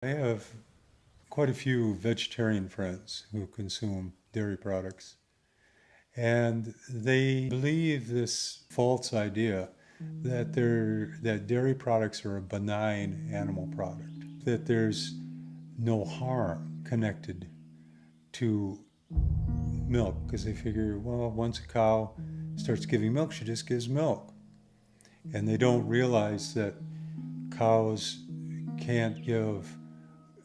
I have quite a few vegetarian friends who consume dairy products, and they believe this false idea that dairy products are a benign animal product, that there's no harm connected to milk, because they figure, well, once a cow starts giving milk, she just gives milk. And they don't realize that cows can't give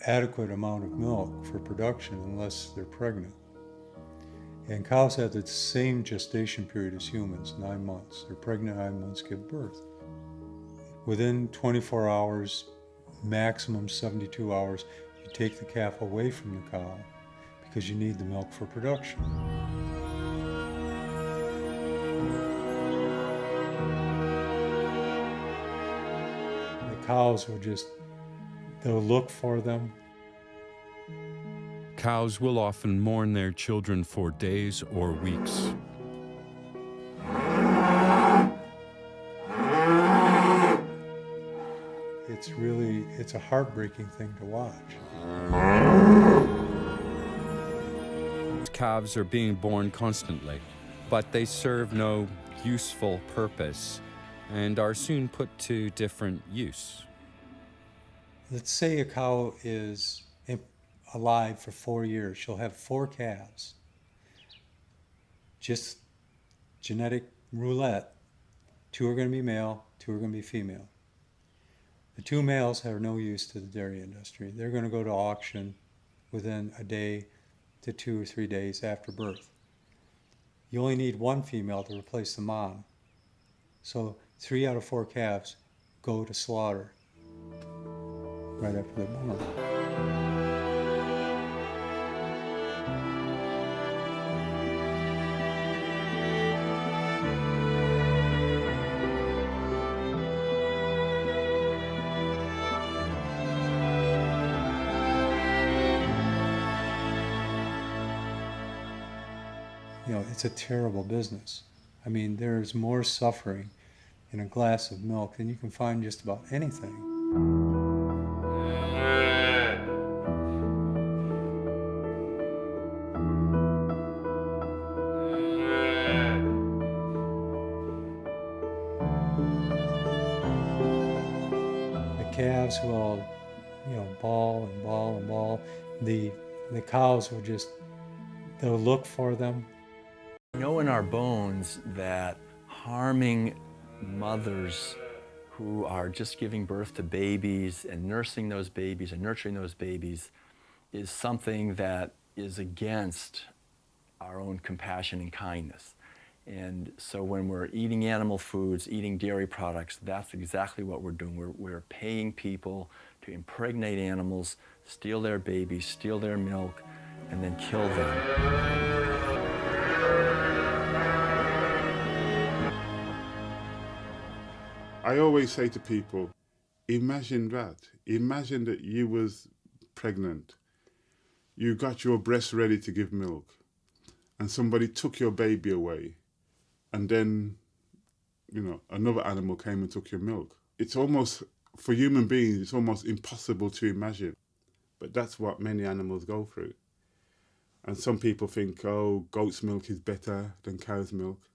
adequate amount of milk for production unless they're pregnant. And cows have the same gestation period as humans, 9 months. They're pregnant 9 months, give birth. Within 24 hours, maximum 72 hours, you take the calf away from the cow because you need the milk for production. The cows will they'll look for them. Cows will often mourn their children for days or weeks. It's a heartbreaking thing to watch. Calves are being born constantly, but they serve no useful purpose and are soon put to different use. Let's say a cow is alive for 4 years. She'll have 4 calves. Just genetic roulette. 2 are going to be male, 2 are going to be female. The 2 males have no use to the dairy industry. They're going to go to auction within a day to 2 or 3 days after birth. You only need 1 female to replace the mom. So 3 out of 4 calves go to slaughter right after they're born. It's a terrible business. I mean, there's more suffering in a glass of milk than you can find just about anything. The calves will, bawl and bawl and bawl. The cows will they'll look for them. We know in our bones that harming mothers who are just giving birth to babies and nursing those babies and nurturing those babies is something that is against our own compassion and kindness. And so when we're eating animal foods, eating dairy products, that's exactly what we're doing. We're paying people to impregnate animals, steal their babies, steal their milk, and then kill them. I always say to people, imagine that. Imagine that you was pregnant. You got your breast ready to give milk and somebody took your baby away and then, another animal came and took your milk. It's almost, for human beings, it's almost impossible to imagine. But that's what many animals go through. And some people think, oh, goat's milk is better than cow's milk.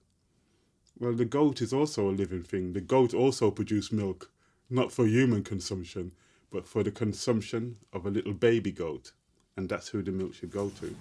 Well, the goat is also a living thing. The goat also produces milk, not for human consumption, but for the consumption of a little baby goat. And that's who the milk should go to.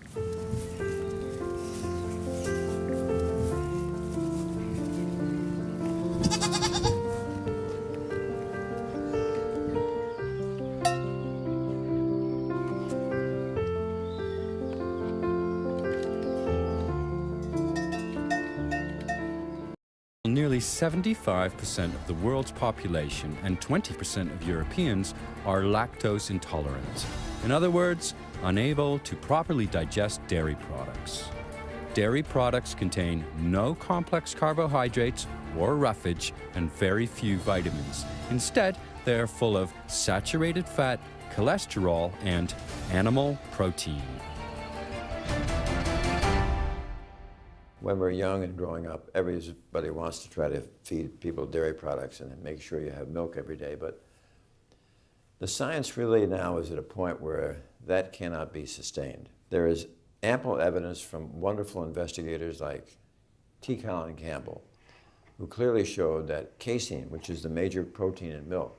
Nearly 75% of the world's population and 20% of Europeans are lactose intolerant. In other words, unable to properly digest dairy products. Dairy products contain no complex carbohydrates or roughage and very few vitamins. Instead, they are full of saturated fat, cholesterol, and animal protein. When we're young and growing up, everybody wants to try to feed people dairy products and make sure you have milk every day. But The science really now is at a point where that cannot be sustained. There is ample evidence from wonderful investigators like T. Colin Campbell, who clearly showed that casein, which is the major protein in milk,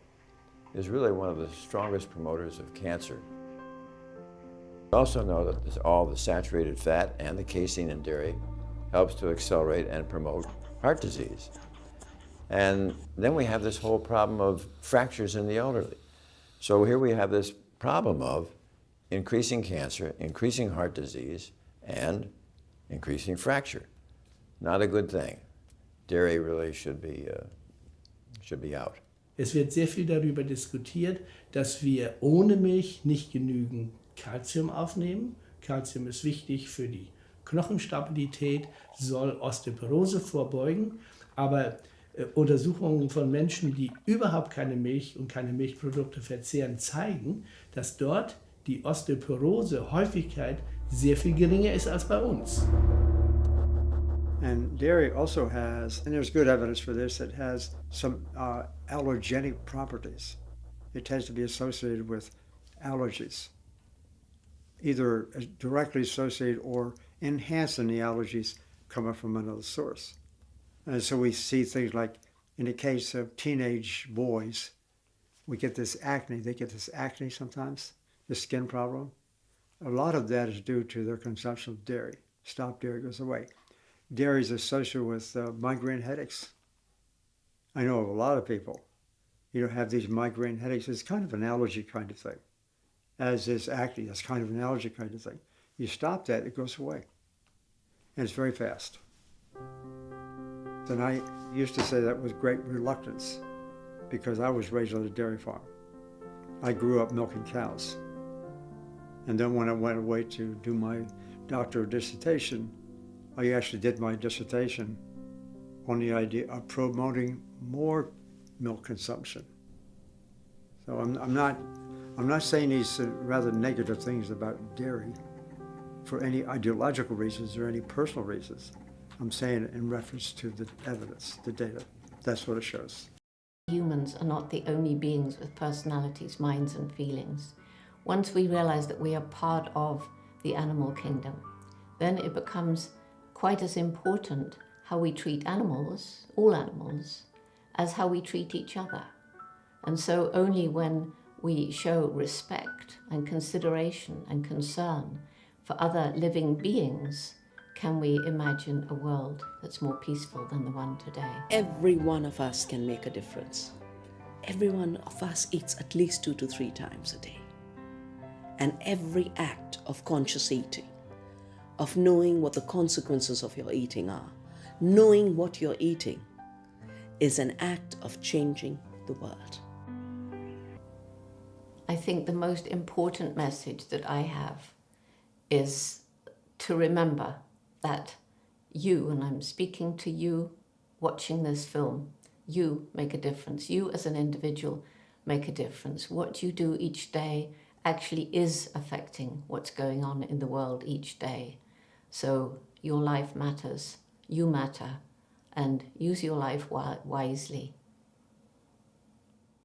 is really one of the strongest promoters of cancer. We also know that all the saturated fat and the casein in dairy helps to accelerate and promote heart disease. And then we have this whole problem of fractures in the elderly. So here we have this problem of increasing cancer, increasing heart disease, and increasing fracture. Not a good thing. Dairy really should be out. Es wird sehr viel darüber diskutiert, dass wir ohne Milch nicht genügend Kalzium aufnehmen. Kalzium ist wichtig für die Knochenstabilität, soll Osteoporose vorbeugen, aber Untersuchungen von Menschen, die überhaupt keine Milch und keine Milchprodukte verzehren, zeigen, dass dort die Osteoporose-Häufigkeit sehr viel geringer ist als bei uns. And dairy also has, and there's good evidence for this, it has some allergenic properties. It tends to be associated with allergies, either directly associated or enhancing the allergies coming from another source. And so we see things like, in the case of teenage boys, we get this acne. They get this acne sometimes, the skin problem. A lot of that is due to their consumption of dairy. Stop dairy, goes away. Dairy is associated with migraine headaches. I know of a lot of people, have these migraine headaches. It's kind of an allergy kind of thing. As is acne, that's kind of an allergy kind of thing. You stop that, it goes away. And it's very fast. And I used to say that with great reluctance because I was raised on a dairy farm. I grew up milking cows. And then when I went away to do my doctoral dissertation, I actually did my dissertation on the idea of promoting more milk consumption. So I'm not saying these rather negative things about dairy for any ideological reasons or any personal reasons. I'm saying it in reference to the evidence, the data. That's what it shows. Humans are not the only beings with personalities, minds, and feelings. Once we realize that we are part of the animal kingdom, then it becomes quite as important how we treat animals, all animals, as how we treat each other. And so only when we show respect and consideration and concern for other living beings can we imagine a world that's more peaceful than the one today. Every one of us can make a difference. Every one of us eats at least 2 to 3 times a day. And every act of conscious eating, of knowing what the consequences of your eating are, knowing what you're eating, is an act of changing the world. I think the most important message that I have is to remember that you, and I'm speaking to you watching this film, you make a difference. You as an individual make a difference. What you do each day actually is affecting what's going on in the world each day. So your life matters, you matter, and use your life wisely.